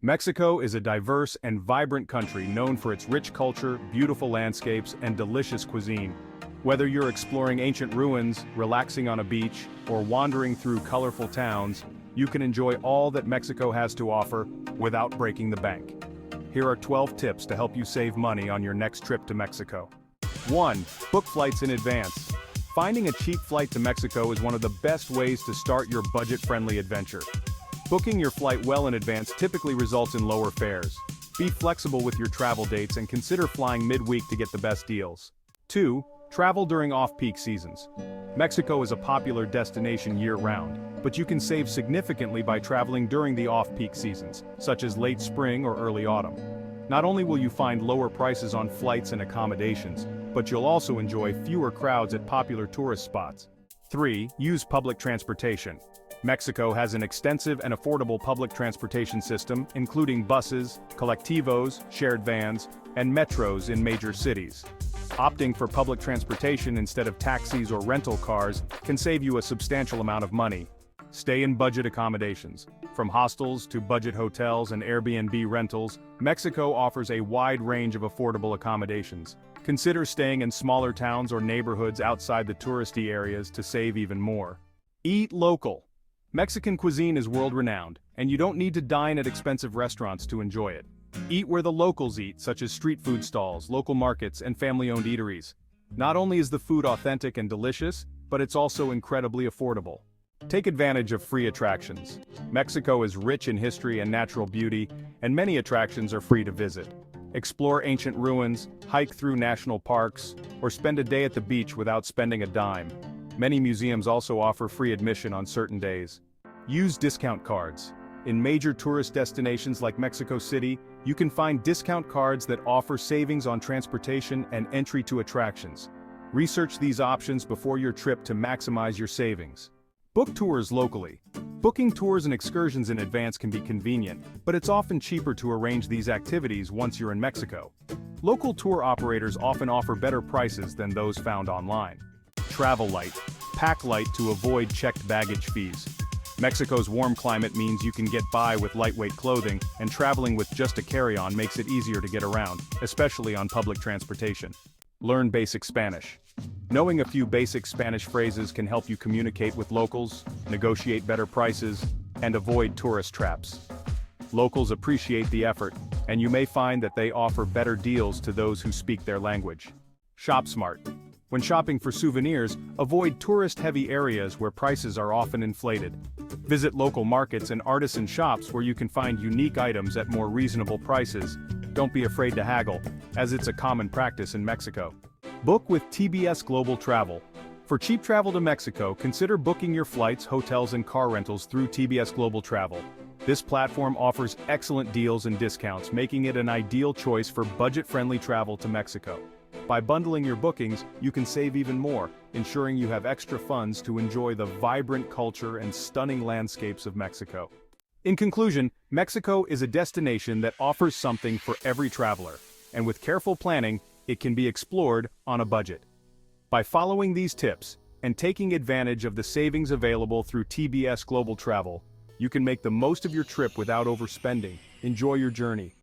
Mexico is a diverse and vibrant country known for its rich culture, beautiful landscapes, and delicious cuisine. Whether you're exploring ancient ruins, relaxing on a beach, or wandering through colorful towns, you can enjoy all that Mexico has to offer without breaking the bank. Here are 12 tips to help you save money on your next trip to Mexico. 1. Book flights in advance. Finding a cheap flight to Mexico is one of the best ways to start your budget-friendly adventure. Booking your flight well in advance typically results in lower fares. Be flexible with your travel dates and consider flying midweek to get the best deals. 2. Travel during off-peak seasons. Mexico is a popular destination year-round, but you can save significantly by traveling during the off-peak seasons, such as late spring or early autumn. Not only will you find lower prices on flights and accommodations, but you'll also enjoy fewer crowds at popular tourist spots. 3. Use public transportation. Mexico has an extensive and affordable public transportation system, including buses, colectivos, shared vans, and metros in major cities. Opting for public transportation instead of taxis or rental cars can save you a substantial amount of money. Stay in budget accommodations. From hostels to budget hotels and Airbnb rentals, Mexico offers a wide range of affordable accommodations. Consider staying in smaller towns or neighborhoods outside the touristy areas to save even more. Eat local. Mexican cuisine is world-renowned, and you don't need to dine at expensive restaurants to enjoy it. Eat where the locals eat, such as street food stalls, local markets, and family-owned eateries. Not only is the food authentic and delicious, but it's also incredibly affordable. Take advantage of free attractions. Mexico is rich in history and natural beauty, and many attractions are free to visit. Explore ancient ruins, hike through national parks, or spend a day at the beach without spending a dime. Many museums also offer free admission on certain days. Use discount cards. In major tourist destinations like Mexico City, you can find discount cards that offer savings on transportation and entry to attractions. Research these options before your trip to maximize your savings. Book tours locally. Booking tours and excursions in advance can be convenient, but it's often cheaper to arrange these activities once you're in Mexico. Local tour operators often offer better prices than those found online. Travel light. Pack light to avoid checked baggage fees. Mexico's warm climate means you can get by with lightweight clothing, and traveling with just a carry-on makes it easier to get around, especially on public transportation. Learn basic Spanish. Knowing a few basic Spanish phrases can help you communicate with locals, negotiate better prices, and avoid tourist traps. Locals appreciate the effort, and you may find that they offer better deals to those who speak their language. Shop smart. When shopping for souvenirs, avoid tourist-heavy areas where prices are often inflated. Visit local markets and artisan shops where you can find unique items at more reasonable prices. Don't be afraid to haggle, as it's a common practice in Mexico. Book with TBS Global Travel. For cheap travel to Mexico, consider booking your flights, hotels, and car rentals through TBS Global Travel. This platform offers excellent deals and discounts, making it an ideal choice for budget-friendly travel to Mexico. By bundling your bookings, you can save even more, ensuring you have extra funds to enjoy the vibrant culture and stunning landscapes of Mexico. In conclusion, Mexico is a destination that offers something for every traveler, and with careful planning, it can be explored on a budget. By following these tips, and taking advantage of the savings available through TBS Global Travel, you can make the most of your trip without overspending. Enjoy your journey.